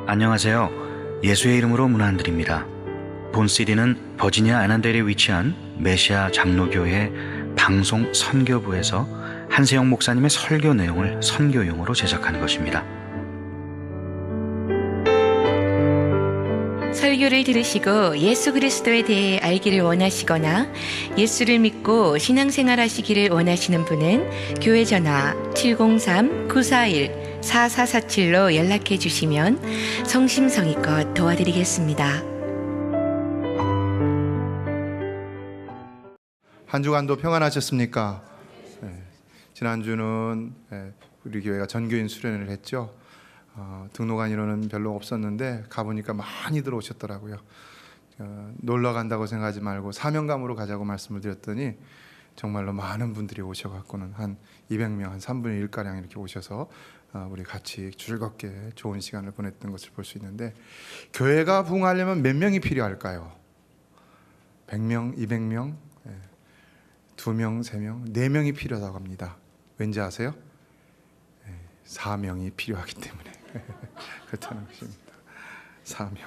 안녕하세요. 예수의 이름으로 문안 안 드립니다. 본 CD는 버지니아 애난델에 위치한 메시아 장로교회 방송 선교부에서 한세영 목사님의 설교 내용을 선교용으로 제작한 것입니다. 설교를 들으시고 예수 그리스도에 대해 알기를 원하시거나 예수를 믿고 신앙생활 하시기를 원하시는 분은 교회 전화 703-941-4447로 연락해 주시면 성심성의껏 도와드리겠습니다. 한 주간도 평안하셨습니까? 지난주는 우리 교회가 전교인 수련회를 했죠. 등록한 인원은 별로 없었는데 가보니까 많이들 오셨더라고요. 놀러 간다고 생각하지 말고 사명감으로 가자고 말씀을 드렸더니 정말로 많은 분들이 오셔갖고는 한 200명, 한 3분의 1가량 이렇게 오셔서 우리 같이 즐겁게 좋은 시간을 보냈던 것을 볼 수 있는데, 교회가 부흥하려면 몇 명이 필요할까요? 100명, 200명, 2명, 3명, 4명이 필요하다고 합니다. 왠지 아세요? 4명이 필요하기 때문에 그렇다는 것입니다. 4명.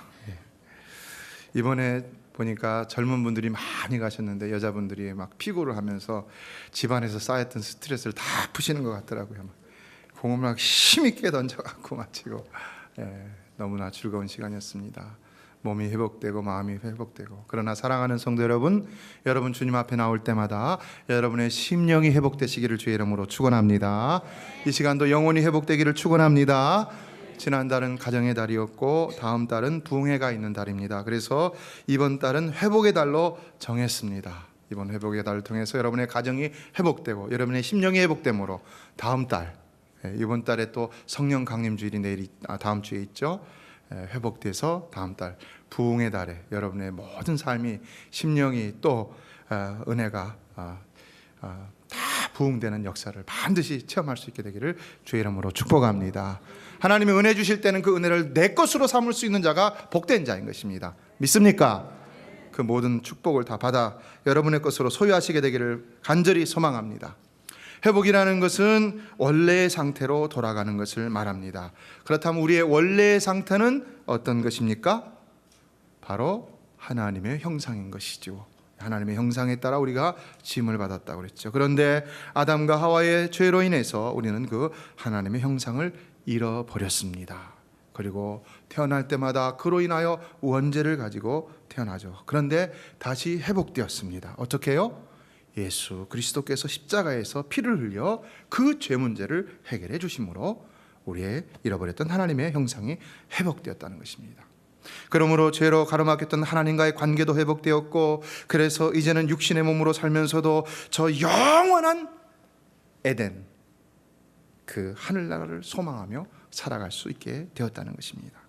이번에 보니까 젊은 분들이 많이 가셨는데 여자분들이 막 피고를 하면서 집안에서 쌓였던 스트레스를 다 푸시는 것 같더라고요. 공을 막 힘있게 던져갖고 마치고 너무나 즐거운 시간이었습니다. 몸이 회복되고 마음이 회복되고. 그러나 사랑하는 성도 여러분, 여러분 주님 앞에 나올 때마다 여러분의 심령이 회복되시기를 주의 이름으로 축원합니다. 이 시간도 영혼이 회복되기를 축원합니다. 지난달은 가정의 달이었고 다음 달은 부흥회가 있는 달입니다. 그래서 이번 달은 회복의 달로 정했습니다. 이번 회복의 달을 통해서 여러분의 가정이 회복되고 여러분의 심령이 회복됨으로 다음 달, 이번 달에 또 성령 강림 주일이 다음 주에 있죠. 회복돼서 다음 달 부흥의 달에 여러분의 모든 삶이, 심령이 또 은혜가 다 부흥되는 역사를 반드시 체험할 수 있게 되기를 주의 이름으로 축복합니다. 하나님이 은혜 주실 때는 그 은혜를 내 것으로 삼을 수 있는 자가 복된 자인 것입니다. 믿습니까? 그 모든 축복을 다 받아 여러분의 것으로 소유하시게 되기를 간절히 소망합니다. 회복이라는 것은 원래의 상태로 돌아가는 것을 말합니다. 그렇다면 우리의 원래의 상태는 어떤 것입니까? 바로 하나님의 형상인 것이죠. 하나님의 형상에 따라 우리가 지음을 받았다고 그랬죠. 그런데 아담과 하와의 죄로 인해서 우리는 그 하나님의 형상을 잃어버렸습니다. 그리고 태어날 때마다 그로 인하여 원죄를 가지고 태어나죠. 그런데 다시 회복되었습니다. 어떻게 해요? 예수 그리스도께서 십자가에서 피를 흘려 그 죄 문제를 해결해 주심으로 우리의 잃어버렸던 하나님의 형상이 회복되었다는 것입니다. 그러므로 죄로 가로막혔던 하나님과의 관계도 회복되었고, 그래서 이제는 육신의 몸으로 살면서도 저 영원한 에덴, 그 하늘나라를 소망하며 살아갈 수 있게 되었다는 것입니다.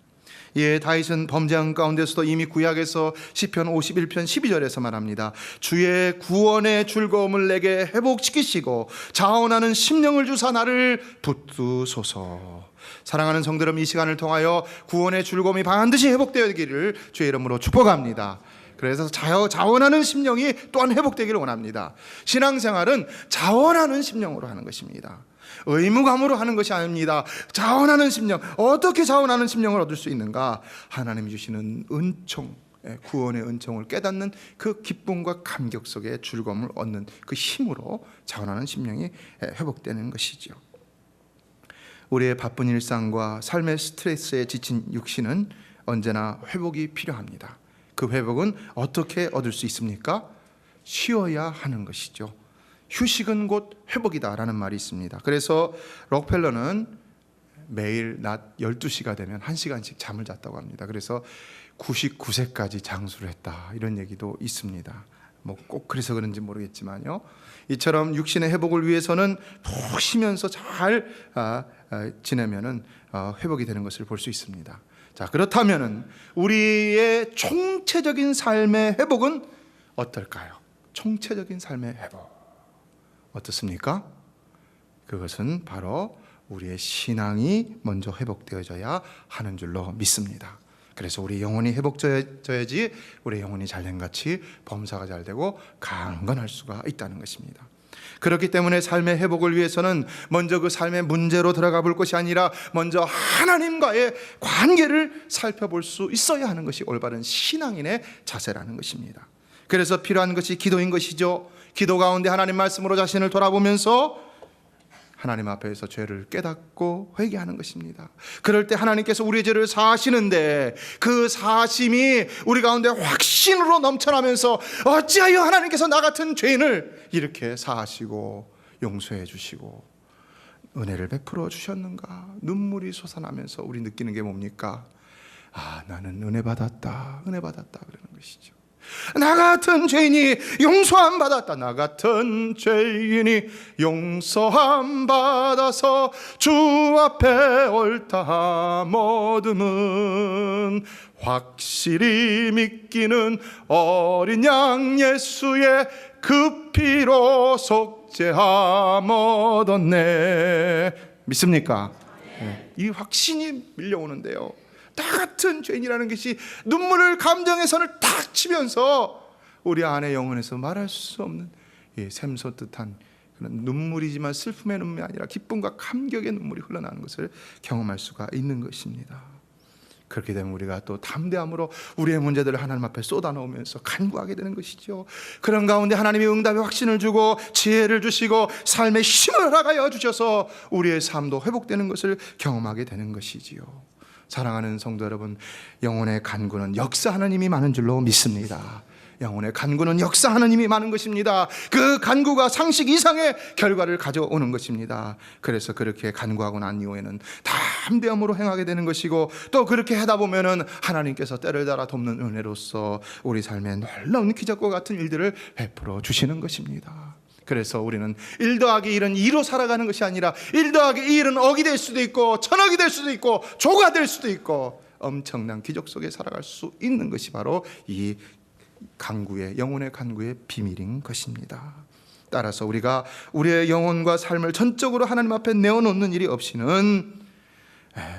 예, 다윗은 범죄한 가운데서도 이미 구약에서 시편 51편 12절에서 말합니다. 주의 구원의 즐거움을 내게 회복시키시고 자원하는 심령을 주사 나를 붙드소서. 사랑하는 성도 여러분, 이 시간을 통하여 구원의 즐거움이 반드시 회복되기를 주의 이름으로 축복합니다. 그래서 자원하는 심령이 또한 회복되기를 원합니다. 신앙생활은 자원하는 심령으로 하는 것입니다. 의무감으로 하는 것이 아닙니다. 자원하는 심령, 어떻게 자원하는 심령을 얻을 수 있는가? 하나님이 주시는 은총, 구원의 은총을 깨닫는 그 기쁨과 감격 속에 즐거움을 얻는 그 힘으로 자원하는 심령이 회복되는 것이죠. 우리의 바쁜 일상과 삶의 스트레스에 지친 육신은 언제나 회복이 필요합니다. 그 회복은 어떻게 얻을 수 있습니까? 쉬어야 하는 것이죠. 휴식은 곧 회복이다 라는 말이 있습니다. 그래서 록펠러는 매일 낮 12시가 되면 1시간씩 잠을 잤다고 합니다. 그래서 99세까지 장수를 했다, 이런 얘기도 있습니다. 꼭 그래서 그런지 모르겠지만요, 이처럼 육신의 회복을 위해서는 푹 쉬면서 잘 지내면은 회복이 되는 것을 볼 수 있습니다. 자, 그렇다면은 우리의 총체적인 삶의 회복은 어떨까요? 총체적인 삶의 회복 어떻습니까? 그것은 바로 우리의 신앙이 먼저 회복되어져야 하는 줄로 믿습니다. 그래서 우리 영혼이 회복되어야지 우리 영혼이 잘된 같이 범사가 잘되고 강건할 수가 있다는 것입니다. 그렇기 때문에 삶의 회복을 위해서는 먼저 그 삶의 문제로 들어가 볼 것이 아니라 먼저 하나님과의 관계를 살펴볼 수 있어야 하는 것이 올바른 신앙인의 자세라는 것입니다. 그래서 필요한 것이 기도인 것이죠. 기도 가운데 하나님 말씀으로 자신을 돌아보면서 하나님 앞에서 죄를 깨닫고 회개하는 것입니다. 그럴 때 하나님께서 우리의 죄를 사하시는데 그 사심이 우리 가운데 확신으로 넘쳐나면서 어찌하여 하나님께서 나 같은 죄인을 이렇게 사하시고 용서해 주시고 은혜를 베풀어 주셨는가, 눈물이 솟아나면서 우리 느끼는 게 뭡니까? 아, 나는 은혜 받았다, 은혜 받았다 그러는 것이죠. 나 같은 죄인이 용서함 받았다. 나 같은 죄인이 용서함 받아서 주 앞에 옳다함 얻음은 확실히 믿기는 어린 양 예수의 그 피로 속죄함 얻었네. 믿습니까? 네. 이 확신이 밀려오는데요, 나 같은 죄인이라는 것이 눈물을, 감정의 선을 탁 치면서 우리 안의 영혼에서 말할 수 없는 샘솟듯한 그런 눈물이지만 슬픔의 눈물이 아니라 기쁨과 감격의 눈물이 흘러나는 것을 경험할 수가 있는 것입니다. 그렇게 되면 우리가 또 담대함으로 우리의 문제들을 하나님 앞에 쏟아놓으면서 간구하게 되는 것이죠. 그런 가운데 하나님이 응답의 확신을 주고 지혜를 주시고 삶의 힘을 허락하여 주셔서 우리의 삶도 회복되는 것을 경험하게 되는 것이지요. 사랑하는 성도 여러분, 영혼의 간구는 역사하는 힘이 많은 줄로 믿습니다. 영혼의 간구는 역사하는 힘이 많은 것입니다. 그 간구가 상식 이상의 결과를 가져오는 것입니다. 그래서 그렇게 간구하고 난 이후에는 담대함으로 행하게 되는 것이고, 또 그렇게 하다 보면은 하나님께서 때를 따라 돕는 은혜로서 우리 삶에 놀라운 기적과 같은 일들을 베풀어 주시는 것입니다. 그래서 우리는 1 더하기 1은 2로 살아가는 것이 아니라 1 더하기 1은 억이 될 수도 있고 천억이 될 수도 있고 조가 될 수도 있고 엄청난 기적 속에 살아갈 수 있는 것이 바로 이 간구의, 영혼의 간구의 비밀인 것입니다. 따라서 우리가 우리의 영혼과 삶을 전적으로 하나님 앞에 내어놓는 일이 없이는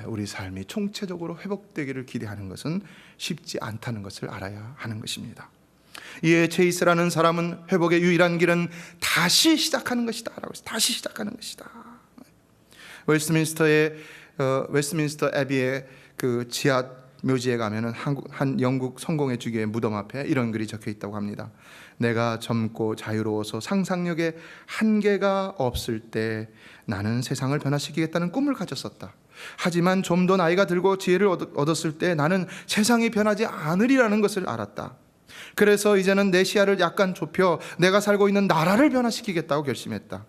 우리 삶이 총체적으로 회복되기를 기대하는 것은 쉽지 않다는 것을 알아야 하는 것입니다. 이에 체이스라는 사람은 회복의 유일한 길은 다시 시작하는 것이다 라고 해서 다시 시작하는 것이다. 웨스트민스터 애비의 그 지하 묘지에 가면은 한 영국 성공의 주교의 무덤 앞에 이런 글이 적혀 있다고 합니다. 내가 젊고 자유로워서 상상력에 한계가 없을 때 나는 세상을 변화시키겠다는 꿈을 가졌었다. 하지만 좀 더 나이가 들고 지혜를 얻었을 때 나는 세상이 변하지 않으리라는 것을 알았다. 그래서 이제는 내 시야를 약간 좁혀 내가 살고 있는 나라를 변화시키겠다고 결심했다.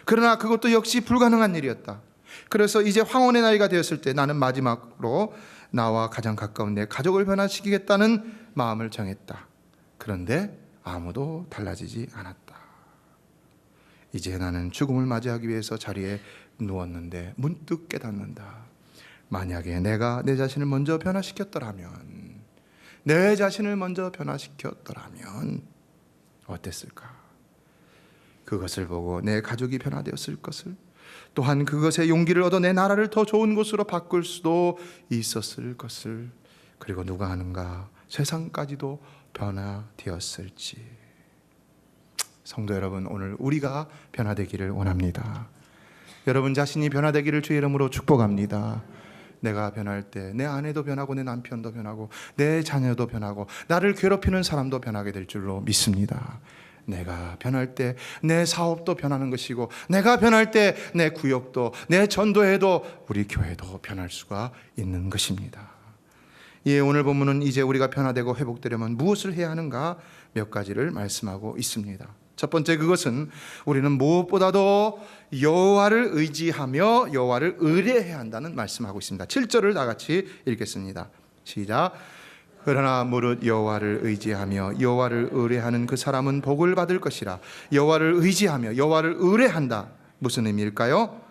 그러나 그것도 역시 불가능한 일이었다. 그래서 이제 황혼의 나이가 되었을 때 나는 마지막으로 나와 가장 가까운 내 가족을 변화시키겠다는 마음을 정했다. 그런데 아무도 달라지지 않았다. 이제 나는 죽음을 맞이하기 위해서 자리에 누웠는데 문득 깨닫는다. 만약에 내가 내 자신을 먼저 변화시켰더라면, 내 자신을 먼저 변화시켰더라면 어땠을까? 그것을 보고 내 가족이 변화되었을 것을, 또한 그것에 용기를 얻어 내 나라를 더 좋은 곳으로 바꿀 수도 있었을 것을, 그리고 누가 아는가, 세상까지도 변화되었을지. 성도 여러분, 오늘 우리가 변화되기를 원합니다. 여러분 자신이 변화되기를 주의 이름으로 축복합니다. 내가 변할 때 내 아내도 변하고 내 남편도 변하고 내 자녀도 변하고 나를 괴롭히는 사람도 변하게 될 줄로 믿습니다. 내가 변할 때 내 사업도 변하는 것이고, 내가 변할 때 내 구역도, 내 전도회도, 우리 교회도 변할 수가 있는 것입니다. 예, 오늘 본문은 이제 우리가 변화되고 회복되려면 무엇을 해야 하는가 몇 가지를 말씀하고 있습니다. 첫 번째, 그것은 우리는 무엇보다도 여호와를 의지하며 여호와를 의뢰해야 한다는 말씀하고 있습니다. 7절을 다 같이 읽겠습니다. 시작. 그러나 무릇 여호와를 의지하며 여호와를 의뢰하는 그 사람은 복을 받을 것이라. 여호와를 의지하며 여호와를 의뢰한다. 무슨 의미일까요?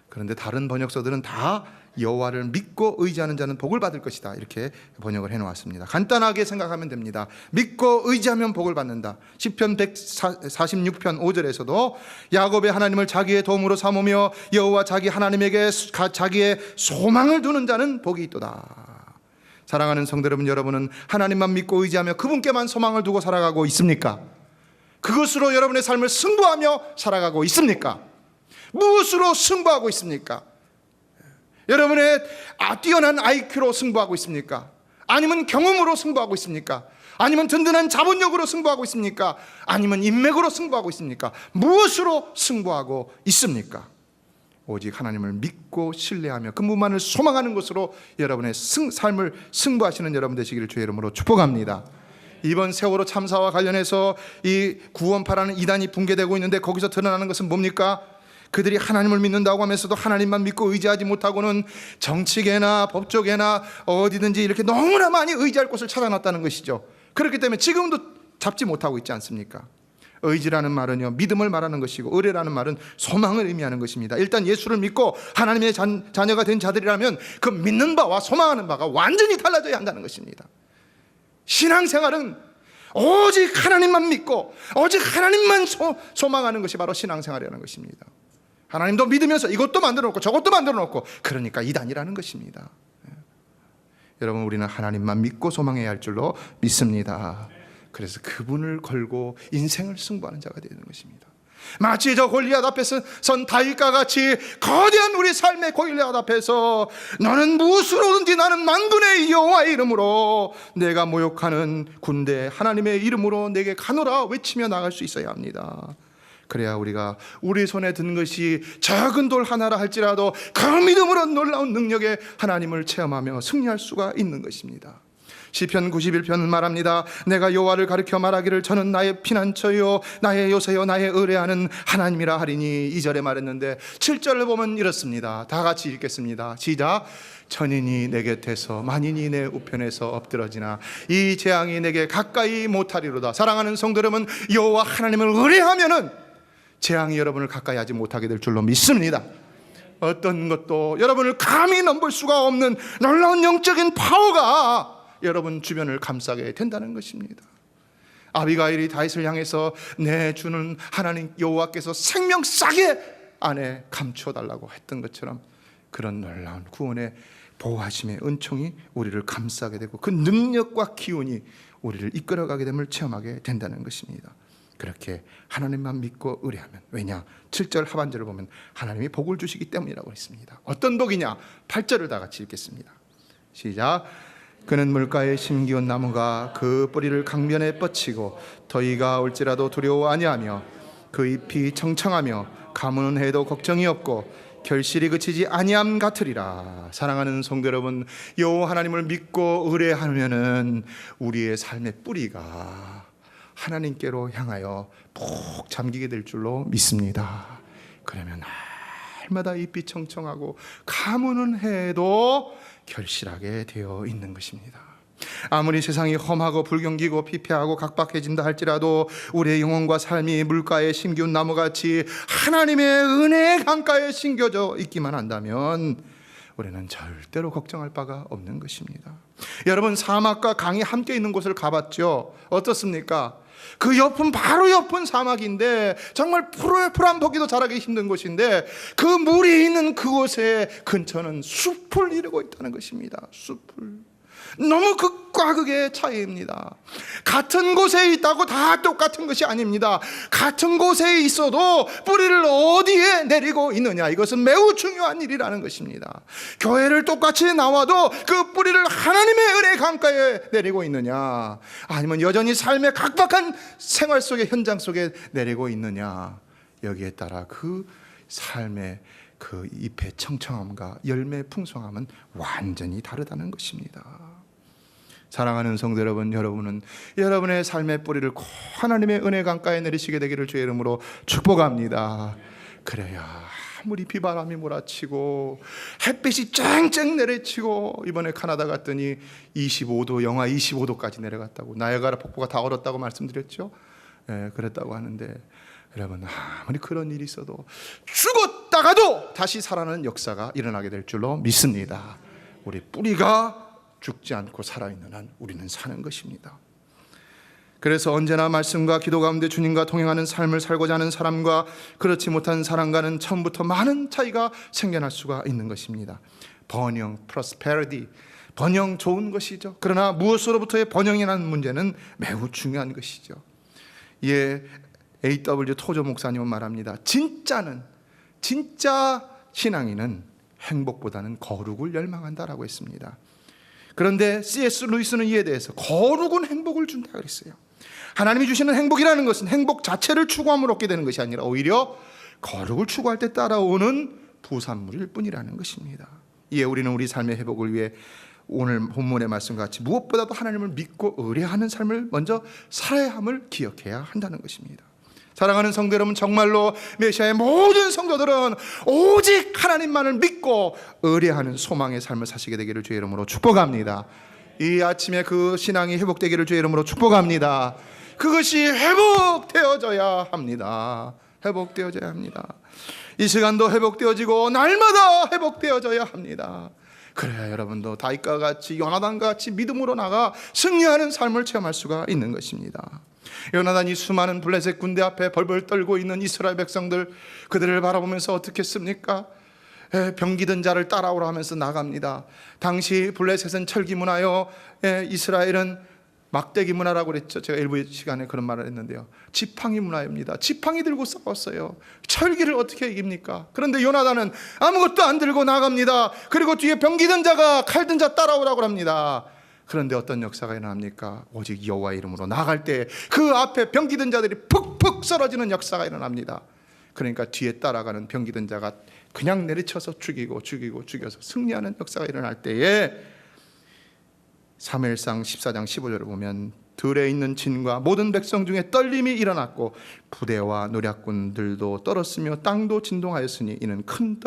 그런데 다른 번역서들은 다 여호와를 믿고 의지하는 자는 복을 받을 것이다, 이렇게 번역을 해놓았습니다. 간단하게 생각하면 됩니다. 믿고 의지하면 복을 받는다. 시편 146편 5절에서도 야곱의 하나님을 자기의 도움으로 삼으며 여호와 자기 하나님에게 자기의 소망을 두는 자는 복이 있도다. 사랑하는 성도 여러분, 여러분은 하나님만 믿고 의지하며 그분께만 소망을 두고 살아가고 있습니까? 그것으로 여러분의 삶을 승부하며 살아가고 있습니까? 무엇으로 승부하고 있습니까? 여러분의 뛰어난 IQ로 승부하고 있습니까? 아니면 경험으로 승부하고 있습니까? 아니면 든든한 자본력으로 승부하고 있습니까? 아니면 인맥으로 승부하고 있습니까? 무엇으로 승부하고 있습니까? 오직 하나님을 믿고 신뢰하며 그분만을 소망하는 것으로 여러분의 삶을 승부하시는 여러분 되시기를 주의 이름으로 축복합니다. 이번 세월호 참사와 관련해서 이 구원파라는 이단이 붕괴되고 있는데 거기서 드러나는 것은 뭡니까? 그들이 하나님을 믿는다고 하면서도 하나님만 믿고 의지하지 못하고는 정치계나 법조계나 어디든지 이렇게 너무나 많이 의지할 곳을 찾아놨다는 것이죠. 그렇기 때문에 지금도 잡지 못하고 있지 않습니까? 의지라는 말은요, 믿음을 말하는 것이고 의뢰라는 말은 소망을 의미하는 것입니다. 일단 예수를 믿고 하나님의 자녀가 된 자들이라면 그 믿는 바와 소망하는 바가 완전히 달라져야 한다는 것입니다. 신앙생활은 오직 하나님만 믿고 오직 하나님만 소망하는 것이 바로 신앙생활이라는 것입니다. 하나님도 믿으면서 이것도 만들어 놓고 저것도 만들어 놓고, 그러니까 이단이라는 것입니다. 여러분, 우리는 하나님만 믿고 소망해야 할 줄로 믿습니다. 그래서 그분을 걸고 인생을 승부하는 자가 되는 것입니다. 마치 저 골리앗 앞에서 선 다윗과 같이 거대한 우리 삶의 골리앗 앞에서 너는 무엇으로든지 나는 만군의 여호와의 이름으로 내가 모욕하는 군대 하나님의 이름으로 내게 가노라 외치며 나갈 수 있어야 합니다. 그래야 우리가 우리 손에 든 것이 작은 돌 하나라 할지라도 그 믿음으로 놀라운 능력의 하나님을 체험하며 승리할 수가 있는 것입니다. 시편 91편은 말합니다. 내가 여호와를 가리켜 말하기를 저는 나의 피난처요 나의 요새요 나의 의뢰하는 하나님이라 하리니. 2절에 말했는데 7절을 보면 이렇습니다. 다 같이 읽겠습니다. 시작. 천인이 내 곁에서 만인이 내 우편에서 엎드러지나 이 재앙이 내게 가까이 못하리로다. 사랑하는 성도 여러분, 여호와 하나님을 의뢰하면은 재앙이 여러분을 가까이 하지 못하게 될 줄로 믿습니다. 어떤 것도 여러분을 감히 넘볼 수가 없는 놀라운 영적인 파워가 여러분 주변을 감싸게 된다는 것입니다. 아비가일이 다윗을 향해서 내 주는 하나님 여호와께서 생명싸게 안에 감춰달라고 했던 것처럼 그런 놀라운 구원의 보호하심의 은총이 우리를 감싸게 되고 그 능력과 기운이 우리를 이끌어가게 됨을 체험하게 된다는 것입니다. 그렇게 하나님만 믿고 의뢰하면, 왜냐? 7절 하반절을 보면 하나님이 복을 주시기 때문이라고 했습니다. 어떤 복이냐? 8절을 다 같이 읽겠습니다. 시작. 그는 물가에 심기운 나무가 그 뿌리를 강변에 뻗치고 더위가 올지라도 두려워 아니하며 그 잎이 청청하며 가무는 해도 걱정이 없고 결실이 그치지 아니함 같으리라. 사랑하는 성도 여러분, 여호와 하나님을 믿고 의뢰하면은 우리의 삶의 뿌리가 하나님께로 향하여 푹 잠기게 될 줄로 믿습니다. 그러면 날마다 잎이 청청하고 가무는 해도 결실하게 되어 있는 것입니다. 아무리 세상이 험하고 불경기고 피폐하고 각박해진다 할지라도 우리의 영혼과 삶이 물가에 심기운 나무같이 하나님의 은혜의 강가에 심겨져 있기만 한다면 우리는 절대로 걱정할 바가 없는 것입니다. 여러분, 사막과 강이 함께 있는 곳을 가봤죠? 어떻습니까? 그 옆은 바로 옆은 사막인데 정말 풀 한 포기도 자라기 힘든 곳인데 그 물이 있는 그곳의 근처는 숲을 이루고 있다는 것입니다. 숲을. 너무 극과 극의 차이입니다. 같은 곳에 있다고 다 똑같은 것이 아닙니다. 같은 곳에 있어도 뿌리를 어디에 내리고 있느냐, 이것은 매우 중요한 일이라는 것입니다. 교회를 똑같이 나와도 그 뿌리를 하나님의 은혜의 강가에 내리고 있느냐, 아니면 여전히 삶의 각박한 생활 속의 현장 속에 내리고 있느냐, 여기에 따라 그 삶의 그 잎의 청청함과 열매의 풍성함은 완전히 다르다는 것입니다. 사랑하는 성도 여러분, 여러분은 여러분의 삶의 뿌리를 꼭 하나님의 은혜 강가에 내리시게 되기를 주의 이름으로 축복합니다. 그래야 아무리 비바람이 몰아치고 햇빛이 쨍쨍 내리치고, 이번에 카나다 갔더니 25도, 영하 25도까지 내려갔다고, 나야가라 폭포가 다 얼었다고 말씀드렸죠. 그랬다고 하는데, 여러분, 아무리 그런 일이 있어도 죽었다가도 다시 살아나는 역사가 일어나게 될 줄로 믿습니다. 우리 뿌리가 죽지 않고 살아있는 한 우리는 사는 것입니다. 그래서 언제나 말씀과 기도 가운데 주님과 동행하는 삶을 살고자 하는 사람과 그렇지 못한 사람과는 처음부터 많은 차이가 생겨날 수가 있는 것입니다. 번영, prosperity, 번영 좋은 것이죠. 그러나 무엇으로부터의 번영이라는 문제는 매우 중요한 것이죠. A.W. 토저 목사님은 말합니다. 진짜 신앙인은 행복보다는 거룩을 열망한다라고 했습니다. 그런데 C.S. 루이스는 이에 대해서 거룩은 행복을 준다 그랬어요. 하나님이 주시는 행복이라는 것은 행복 자체를 추구함으로 얻게 되는 것이 아니라 오히려 거룩을 추구할 때 따라오는 부산물일 뿐이라는 것입니다. 이에 우리는 우리 삶의 회복을 위해 오늘 본문의 말씀과 같이 무엇보다도 하나님을 믿고 의뢰하는 삶을 먼저 살아야 함을 기억해야 한다는 것입니다. 사랑하는 성도 여러분, 정말로 메시아의 모든 성도들은 오직 하나님만을 믿고 의뢰하는 소망의 삶을 사시게 되기를 주의 이름으로 축복합니다. 이 아침에 그 신앙이 회복되기를 주의 이름으로 축복합니다. 그것이 회복되어져야 합니다. 회복되어져야 합니다. 이 시간도 회복되어지고 날마다 회복되어져야 합니다. 그래야 여러분도 다윗과 같이 요나단과 같이 믿음으로 나가 승리하는 삶을 체험할 수가 있는 것입니다. 요나단이 수많은 블레셋 군대 앞에 벌벌 떨고 있는 이스라엘 백성들, 그들을 바라보면서 어떻게 했습니까? 병기든 자를 따라오라 하면서 나갑니다. 당시 블레셋은 철기 문화요, 이스라엘은 막대기 문화라고 그랬죠. 제가 일부 시간에 그런 말을 했는데요. 지팡이 문화입니다. 지팡이 들고 싸웠어요. 철기를 어떻게 이깁니까? 그런데 요나단은 아무것도 안 들고 나갑니다. 그리고 뒤에 병기든 자가 칼든 자 따라오라고 합니다. 그런데 어떤 역사가 일어납니까? 오직 여호와 이름으로 나갈 때 그 앞에 병기든 자들이 푹푹 쓰러지는 역사가 일어납니다. 그러니까 뒤에 따라가는 병기든 자가 그냥 내리쳐서 죽여서 승리하는 역사가 일어날 때에 사무엘상 14장 15절을 보면 들에 있는 진과 모든 백성 중에 떨림이 일어났고 부대와 노략군들도 떨었으며 땅도 진동하였으니 이는 큰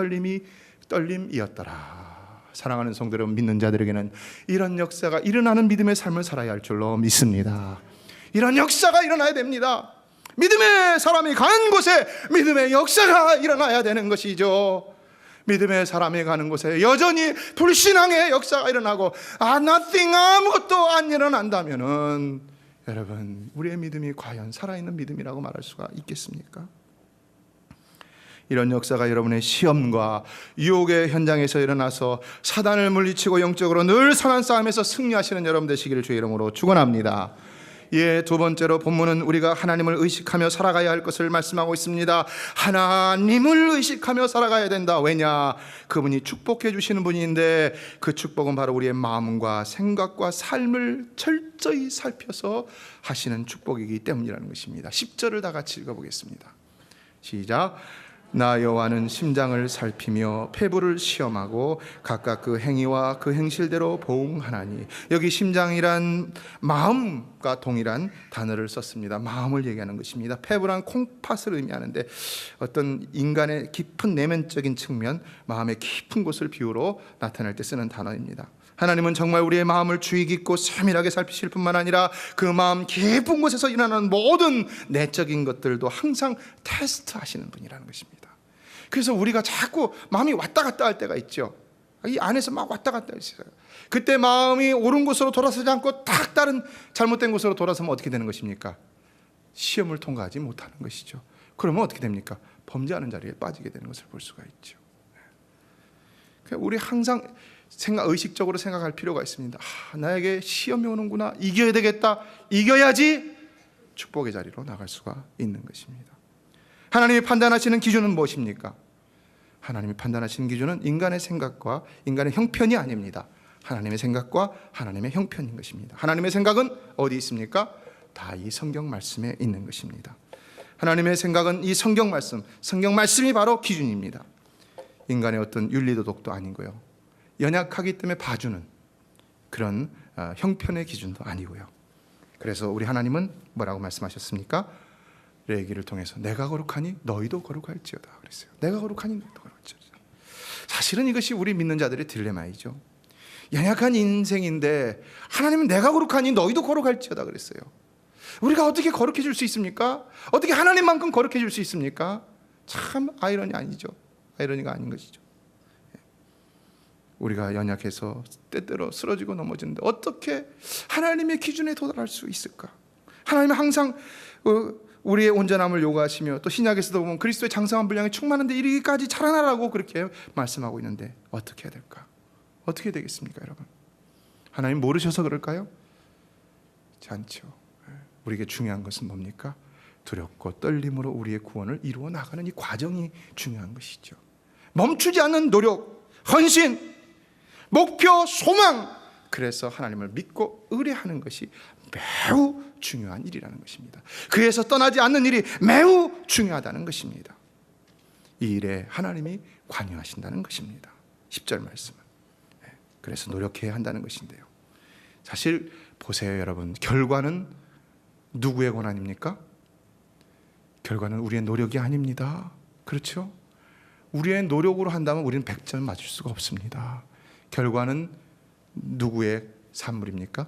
떨림이었더라. 사랑하는 성도 여러분, 믿는 자들에게는 이런 역사가 일어나는 믿음의 삶을 살아야 할 줄로 믿습니다. 이런 역사가 일어나야 됩니다. 믿음의 사람이 가는 곳에 믿음의 역사가 일어나야 되는 것이죠. 믿음의 사람이 가는 곳에 여전히 불신앙의 역사가 일어나고 nothing, 아무것도 안 일어난다면은 여러분, 우리의 믿음이 과연 살아있는 믿음이라고 말할 수가 있겠습니까? 이런 역사가 여러분의 시험과 유혹의 현장에서 일어나서 사단을 물리치고 영적으로 늘 선한 싸움에서 승리하시는 여러분 되시기를 주의 이름으로 축원합니다. 예, 두 번째로 본문은 우리가 하나님을 의식하며 살아가야 할 것을 말씀하고 있습니다. 하나님을 의식하며 살아가야 된다. 왜냐? 그분이 축복해 주시는 분인데 그 축복은 바로 우리의 마음과 생각과 삶을 철저히 살펴서 하시는 축복이기 때문이라는 것입니다. 10절을 다 같이 읽어보겠습니다. 시작. 나 여호와는 심장을 살피며 폐부를 시험하고 각각 그 행위와 그 행실대로 보응하나니. 여기 심장이란 마음과 동일한 단어를 썼습니다. 마음을 얘기하는 것입니다. 폐부란 콩팥을 의미하는데 어떤 인간의 깊은 내면적인 측면, 마음의 깊은 곳을 비유로 나타낼 때 쓰는 단어입니다. 하나님은 정말 우리의 마음을 주의 깊고 세밀하게 살피실 뿐만 아니라 그 마음 깊은 곳에서 일어나는 모든 내적인 것들도 항상 테스트하시는 분이라는 것입니다. 그래서 우리가 자꾸 마음이 왔다 갔다 할 때가 있죠. 이 안에서 막 왔다 갔다 했어요. 그때 마음이 옳은 곳으로 돌아서지 않고 딱 다른 잘못된 곳으로 돌아서면 어떻게 되는 것입니까? 시험을 통과하지 못하는 것이죠. 그러면 어떻게 됩니까? 범죄하는 자리에 빠지게 되는 것을 볼 수가 있죠. 우리 항상 의식적으로 생각할 필요가 있습니다. 나에게 시험이 오는구나. 이겨야 되겠다. 이겨야지 축복의 자리로 나갈 수가 있는 것입니다. 하나님이 판단하시는 기준은 무엇입니까? 하나님이 판단하시는 기준은 인간의 생각과 인간의 형편이 아닙니다. 하나님의 생각과 하나님의 형편인 것입니다. 하나님의 생각은 어디 있습니까? 다 이 성경 말씀에 있는 것입니다. 하나님의 생각은 이 성경 말씀이 바로 기준입니다. 인간의 어떤 윤리도덕도 아니고요, 연약하기 때문에 봐주는 그런 형편의 기준도 아니고요. 그래서 우리 하나님은 뭐라고 말씀하셨습니까? 레위기를 통해서 내가 거룩하니 너희도 거룩할지어다 그랬어요. 내가 거룩하니 너희도 거룩할지어다. 사실은 이것이 우리 믿는 자들의 딜레마이죠. 연약한 인생인데 하나님은 내가 거룩하니 너희도 거룩할지어다 그랬어요. 우리가 어떻게 거룩해질 수 있습니까? 어떻게 하나님만큼 거룩해질 수 있습니까? 참 아이러니 아니죠. 아이러니가 아닌 것이죠. 우리가 연약해서 때때로 쓰러지고 넘어지는데 어떻게 하나님의 기준에 도달할 수 있을까? 하나님은 항상 우리의 온전함을 요구하시며 또 신약에서도 보면 그리스도의 장성한 분량이 충만한데 이르기까지 자라나라고 그렇게 말씀하고 있는데 어떻게 해야 될까? 어떻게 되겠습니까, 여러분? 하나님 모르셔서 그럴까요? 그렇지 않죠. 우리에게 중요한 것은 뭡니까? 두렵고 떨림으로 우리의 구원을 이루어 나가는 이 과정이 중요한 것이죠. 멈추지 않는 노력, 헌신, 목표, 소망, 그래서 하나님을 믿고 의뢰하는 것이 매우 중요한 일이라는 것입니다. 그에서 떠나지 않는 일이 매우 중요하다는 것입니다. 이 일에 하나님이 관여하신다는 것입니다. 10절 말씀은. 그래서 노력해야 한다는 것인데요. 사실 보세요, 여러분. 결과는 누구의 권한입니까? 결과는 우리의 노력이 아닙니다. 그렇죠? 우리의 노력으로 한다면 우리는 100점 맞을 수가 없습니다. 결과는 누구의 산물입니까?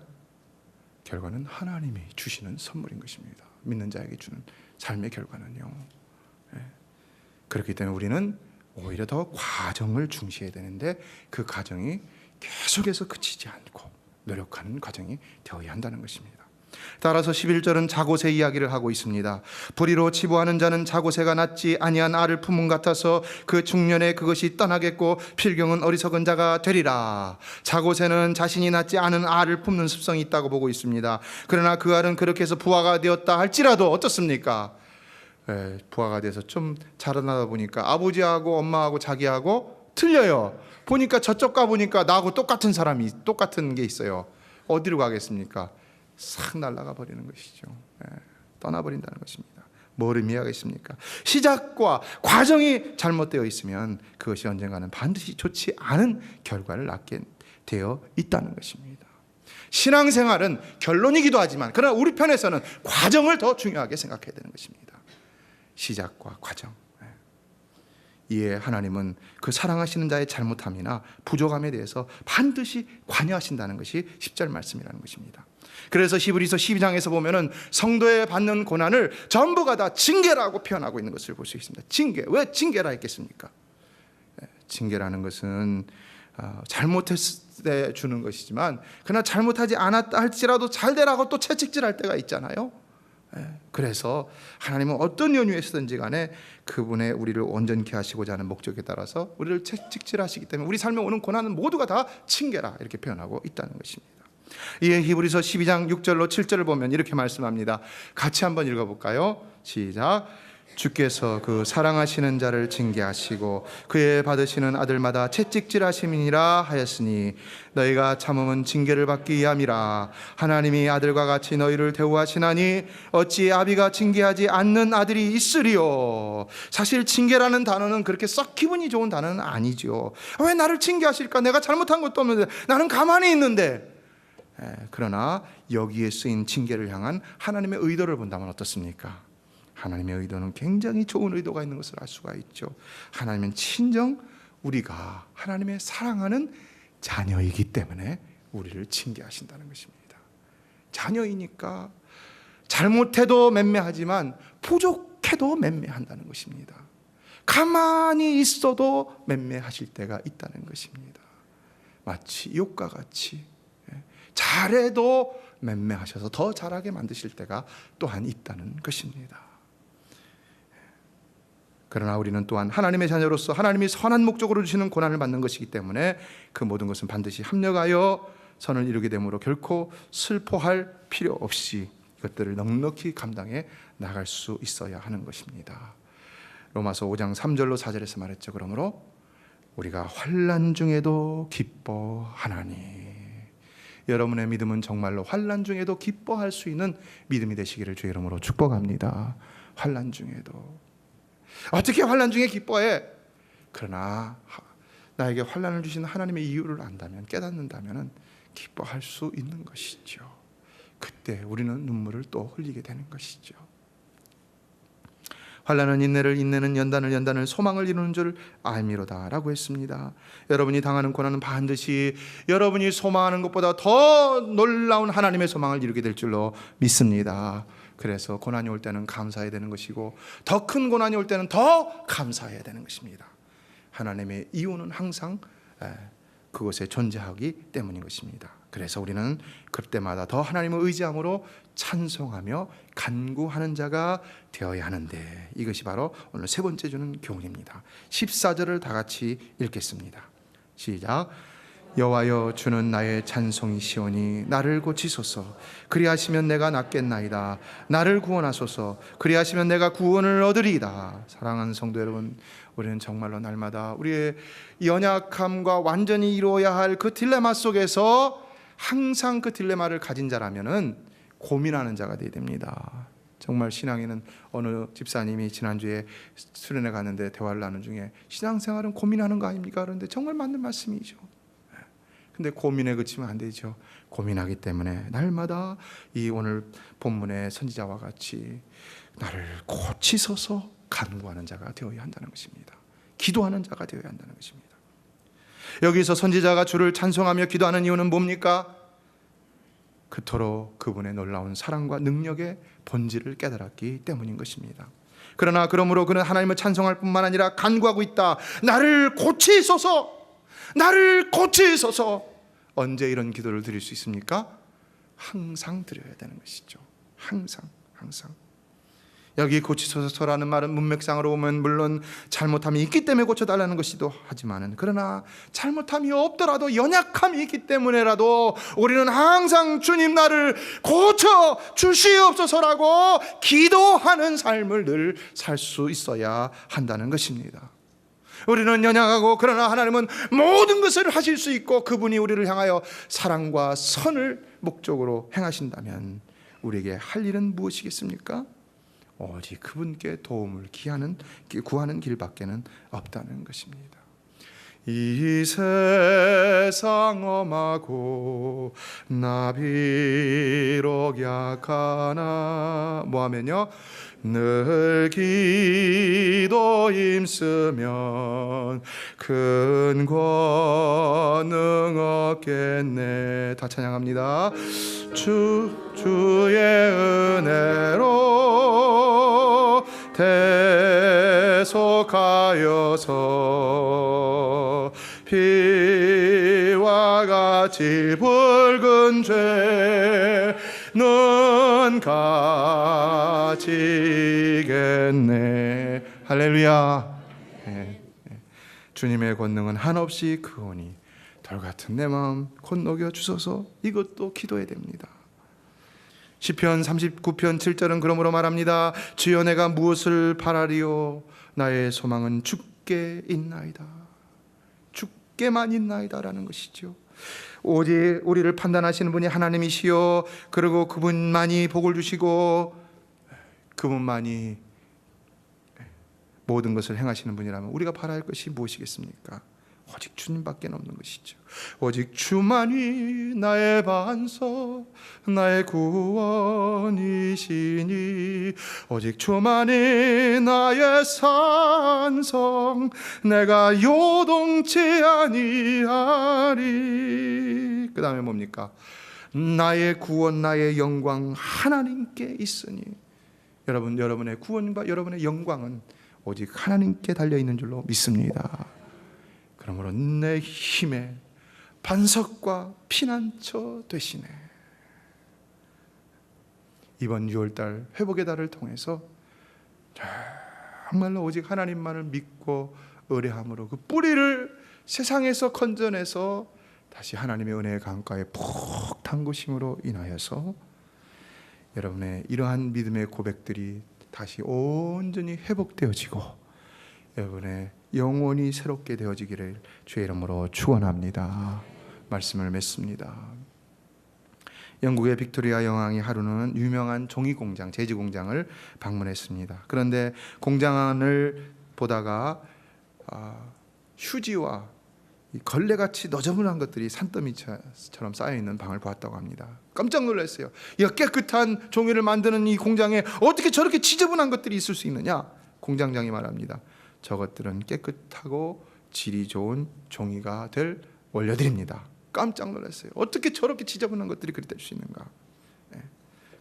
결과는 하나님이 주시는 선물인 것입니다. 믿는 자에게 주는 삶의 결과는요. 그렇기 때문에 우리는 오히려 더 과정을 중시해야 되는데 그 과정이 계속해서 그치지 않고 노력하는 과정이 되어야 한다는 것입니다. 따라서 11절은 자고새 이야기를 하고 있습니다. 불의로 치부하는 자는 자고새가 낳지 아니한 알을 품은 같아서 그 중년에 그것이 떠나겠고 필경은 어리석은 자가 되리라. 자고새는 자신이 낳지 않은 알을 품는 습성이 있다고 보고 있습니다. 그러나 그 알은 그렇게 해서 부화가 되었다 할지라도 어떻습니까? 부화가 돼서 좀 자라나다 보니까 아버지하고 엄마하고 자기하고 틀려요. 보니까 저쪽 가보니까 나하고 똑같은 게 있어요. 어디로 가겠습니까? 싹 날아가 버리는 것이죠. 떠나버린다는 것입니다. 뭘 의미하겠습니까? 시작과 과정이 잘못되어 있으면 그것이 언젠가는 반드시 좋지 않은 결과를 낳게 되어 있다는 것입니다. 신앙생활은 결론이기도 하지만 그러나 우리 편에서는 과정을 더 중요하게 생각해야 되는 것입니다. 시작과 과정. 이에 하나님은 그 사랑하시는 자의 잘못함이나 부족함에 대해서 반드시 관여하신다는 것이 10절 말씀이라는 것입니다. 그래서 히브리서 12장에서 보면은 성도에 받는 고난을 전부가 다 징계라고 표현하고 있는 것을 볼 수 있습니다. 징계. 왜 징계라 했겠습니까? 징계라는 것은 잘못했을 때 주는 것이지만 그러나 잘못하지 않았다 할지라도 잘 되라고 또 채찍질할 때가 있잖아요. 그래서 하나님은 어떤 연유에서든지 간에 그분의 우리를 온전케 하시고자 하는 목적에 따라서 우리를 채찍질하시기 때문에 우리 삶에 오는 고난은 모두가 다 징계라 이렇게 표현하고 있다는 것입니다. 이에 히브리서 12장 6절로 7절을 보면 이렇게 말씀합니다. 같이 한번 읽어볼까요? 시작. 주께서 그 사랑하시는 자를 징계하시고 그의 받으시는 아들마다 채찍질하심이니라 하였으니 너희가 참음은 징계를 받기 위함이라. 하나님이 아들과 같이 너희를 대우하시나니 어찌 아비가 징계하지 않는 아들이 있으리요. 사실 징계라는 단어는 그렇게 썩 기분이 좋은 단어는 아니죠. 왜 나를 징계하실까? 내가 잘못한 것도 없는데 나는 가만히 있는데. 그러나 여기에 쓰인 징계를 향한 하나님의 의도를 본다면 어떻습니까? 하나님의 의도는 굉장히 좋은 의도가 있는 것을 알 수가 있죠. 하나님은 친정 우리가 하나님의 사랑하는 자녀이기 때문에 우리를 징계하신다는 것입니다. 자녀이니까 잘못해도 맴매하지만 부족해도 맴매한다는 것입니다. 가만히 있어도 맴매하실 때가 있다는 것입니다. 마치 욥과 같이 잘해도 맴매하셔서 더 잘하게 만드실 때가 또한 있다는 것입니다. 그러나 우리는 또한 하나님의 자녀로서 하나님이 선한 목적으로 주시는 고난을 받는 것이기 때문에 그 모든 것은 반드시 합력하여 선을 이루게 되므로 결코 슬퍼할 필요 없이 이것들을 넉넉히 감당해 나갈 수 있어야 하는 것입니다. 로마서 5장 3절로 4절에서 말했죠. 그러므로 우리가 환난 중에도 기뻐하나니. 여러분의 믿음은 정말로 환난 중에도 기뻐할 수 있는 믿음이 되시기를 주의 이름으로 축복합니다. 환난 중에도. 어떻게 환난 중에 기뻐해? 그러나 나에게 환난을 주신 하나님의 이유를 안다면, 깨닫는다면 기뻐할 수 있는 것이죠. 그때 우리는 눈물을 또 흘리게 되는 것이죠. 환난은 인내를, 인내는 연단을 소망을 이루는 줄 알미로다 라고 했습니다. 여러분이 당하는 고난은 반드시 여러분이 소망하는 것보다 더 놀라운 하나님의 소망을 이루게 될 줄로 믿습니다. 그래서 고난이 올 때는 감사해야 되는 것이고 더 큰 고난이 올 때는 더 감사해야 되는 것입니다. 하나님의 이유는 항상 그곳에 존재하기 때문인 것입니다. 그래서 우리는 그때마다 더 하나님을 의지함으로 찬송하며 간구하는 자가 되어야 하는데, 이것이 바로 오늘 세 번째 주는 교훈입니다. 14절을 다 같이 읽겠습니다. 시작. 여호와여, 주는 나의 찬송이시오니 나를 고치소서. 그리하시면 내가 낫겠나이다. 나를 구원하소서. 그리하시면 내가 구원을 얻으리이다. 사랑하는 성도 여러분, 우리는 정말로 날마다 우리의 연약함과 완전히 이루어야 할 그 딜레마 속에서 항상 그 딜레마를 가진 자라면은 고민하는 자가 되어야 됩니다. 정말 신앙에는 어느 집사님이 지난주에 수련회 갔는데 대화를 나눈 중에 신앙생활은 고민하는 거 아닙니까? 그런데 정말 맞는 말씀이죠. 근데 고민에 그치면 안 되죠. 고민하기 때문에 날마다 이 오늘 본문의 선지자와 같이 나를 고치소서 간구하는 자가 되어야 한다는 것입니다. 기도하는 자가 되어야 한다는 것입니다. 여기서 선지자가 주를 찬송하며 기도하는 이유는 뭡니까? 그토록 그분의 놀라운 사랑과 능력의 본질을 깨달았기 때문인 것입니다. 그러므로 그는 하나님을 찬송할 뿐만 아니라 간구하고 있다. 나를 고치소서, 나를 고치소서. 언제 이런 기도를 드릴 수 있습니까? 항상 드려야 되는 것이죠. 항상. 여기 고치소서라는 말은 문맥상으로 보면 물론 잘못함이 있기 때문에 고쳐달라는 것이기도 하지만은, 그러나 잘못함이 없더라도 연약함이 있기 때문에라도 우리는 항상 주님 나를 고쳐 주시옵소서라고 기도하는 삶을 늘 살 수 있어야 한다는 것입니다. 우리는 연약하고 그러나 하나님은 모든 것을 하실 수 있고 그분이 우리를 향하여 사랑과 선을 목적으로 행하신다면 우리에게 할 일은 무엇이겠습니까? 오직 그분께 도움을 구하는 길밖에는 없다는 것입니다. 이 세상 험하고 나 비록 약하나 뭐하면요? 늘 기도 힘쓰면 큰 권능 얻겠네. 다 찬양합니다. 주의 은혜로 대속하여서 피와 같이 붉은 죄는 가지겠네. 할렐루야. 주님의 권능은 한없이 크오니 돌같은 내 마음 곧 녹여주소서. 이것도 기도해야 됩니다. 시편 39편 7절은 그러므로 말합니다. 주여 내가 무엇을 바라리요? 나의 소망은 주께 있나이다. 주께만 있나이다 라는 것이죠. 오직 우리를 판단하시는 분이 하나님이시요, 그리고 그분만이 복을 주시고 그분만이 모든 것을 행하시는 분이라면 우리가 바라할 것이 무엇이겠습니까? 오직 주님밖에 없는 것이죠. 오직 주만이 나의 반석, 나의 구원이시니 오직 주만이 나의 산성, 내가 요동치 아니하리. 그 다음에 뭡니까? 나의 구원, 나의 영광 하나님께 있으니. 여러분의 구원과 여러분의 영광은 오직 하나님께 달려있는 줄로 믿습니다. 그러므로 내 힘의 반석과 피난처 되시네. 이번 6월달 회복의 달을 통해서 정말로 오직 하나님만을 믿고 의뢰함으로 그 뿌리를 세상에서 건져내서 다시 하나님의 은혜의 강가에 푹 담그심으로 인하여서 여러분의 이러한 믿음의 고백들이 다시 온전히 회복되어지고 여러분의 영혼이 새롭게 되어지기를 주의 이름으로 축원합니다. 말씀을 맺습니다. 영국의 빅토리아 여왕이 하루는 유명한 종이 공장, 제지 공장을 방문했습니다. 그런데 공장 안을 보다가 휴지와 걸레같이 너저분한 것들이 산더미처럼 쌓여있는 방을 보았다고 합니다. 깜짝 놀랐어요. 이 깨끗한 종이를 만드는 이 공장에 어떻게 저렇게 지저분한 것들이 있을 수 있느냐? 공장장이 말합니다. 저것들은 깨끗하고 질이 좋은 종이가 될 원료들입니다. 깜짝 놀랐어요. 어떻게 저렇게 지저분한 것들이 그리 될 수 있는가?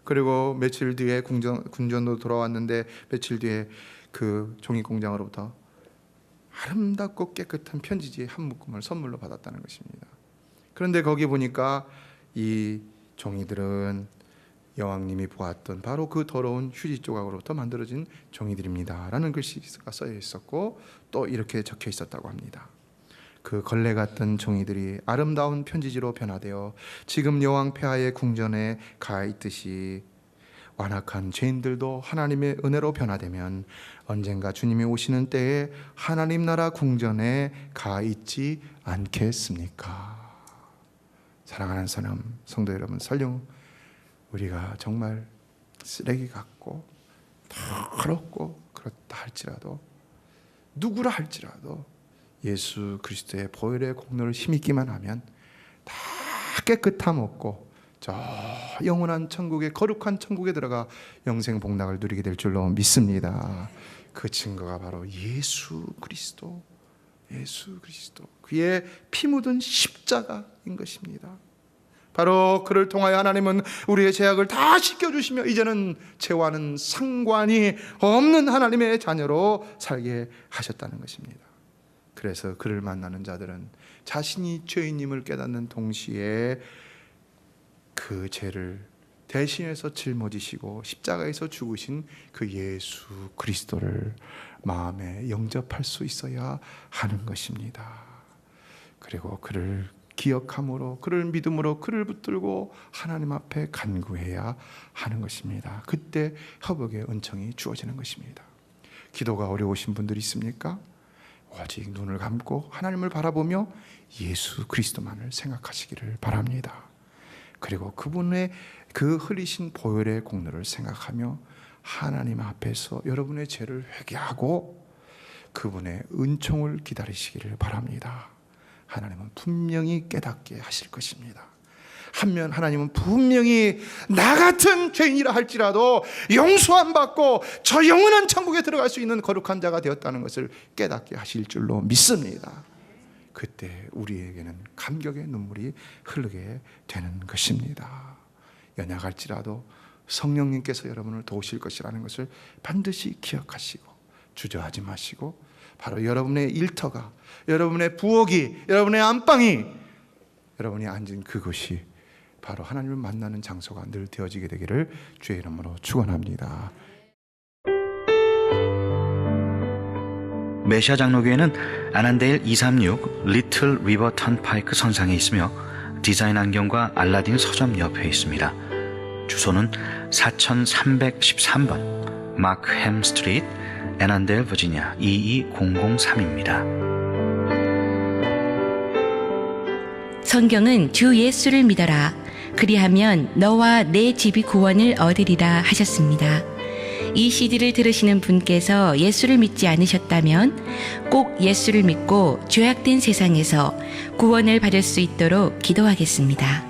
그리고 며칠 뒤에 궁전으로 돌아왔는데 며칠 뒤에 그 종이 공장으로부터 아름답고 깨끗한 편지지 한 묶음을 선물로 받았다는 것입니다. 그런데 거기 보니까 이 종이들은 여왕님이 보았던 바로 그 더러운 휴지 조각으로부터 만들어진 종이들입니다 라는 글씨가 써져 있었고 또 이렇게 적혀 있었다고 합니다. 그 걸레 같던 종이들이 아름다운 편지지로 변화되어 지금 여왕 폐하의 궁전에 가 있듯이 완악한 죄인들도 하나님의 은혜로 변화되면 언젠가 주님이 오시는 때에 하나님 나라 궁전에 가 있지 않겠습니까? 사랑하는 성도 여러분, 설령 우리가 정말 쓰레기 같고 더럽고 그렇다 할지라도, 누구라 할지라도 예수 그리스도의 보혈의 공로를 힘입기만 하면 다 깨끗함 없고 저 영원한 천국에, 거룩한 천국에 들어가 영생 복락을 누리게 될 줄로 믿습니다. 그 증거가 바로 예수 그리스도, 그의 피 묻은 십자가인 것입니다. 바로 그를 통하여 하나님은 우리의 죄악을 다 씻겨주시며 이제는 죄와는 상관이 없는 하나님의 자녀로 살게 하셨다는 것입니다. 그래서 그를 만나는 자들은 자신이 죄인임을 깨닫는 동시에 그 죄를 대신해서 짊어지시고 십자가에서 죽으신 그 예수 그리스도를 마음에 영접할 수 있어야 하는 것입니다. 그리고 그를 기억함으로, 그를 믿음으로, 그를 붙들고 하나님 앞에 간구해야 하는 것입니다. 그때 협복의 은총이 주어지는 것입니다. 기도가 어려우신 분들이 있습니까? 오직 눈을 감고 하나님을 바라보며 예수 그리스도만을 생각하시기를 바랍니다. 그리고 그분의 그 흘리신 보혈의 공로를 생각하며 하나님 앞에서 여러분의 죄를 회개하고 그분의 은총을 기다리시기를 바랍니다. 하나님은 분명히 깨닫게 하실 것입니다. 한면 하나님은 분명히 나 같은 죄인이라 할지라도 용서함 받고 저 영원한 천국에 들어갈 수 있는 거룩한 자가 되었다는 것을 깨닫게 하실 줄로 믿습니다. 그때 우리에게는 감격의 눈물이 흐르게 되는 것입니다. 연약할지라도 성령님께서 여러분을 도우실 것이라는 것을 반드시 기억하시고 주저하지 마시고 바로 여러분의 일터가, 여러분의 부엌이, 여러분의 안방이, 여러분이 앉은 그곳이 바로 하나님을 만나는 장소가 늘 되어지게 되기를 주의 이름으로 축원합니다. 메시아 장로교회는 아난데일 236 리틀 리버 턴파이크 선상에 있으며 디자인 안경과 알라딘 서점 옆에 있습니다. 주소는 4313번 마크햄 스트리트, 애난데일 버지니아 22003입니다. 성경은 주 예수를 믿어라. 그리하면 너와 내 집이 구원을 얻으리라 하셨습니다. 이 CD를 들으시는 분께서 예수를 믿지 않으셨다면 꼭 예수를 믿고 죄악된 세상에서 구원을 받을 수 있도록 기도하겠습니다.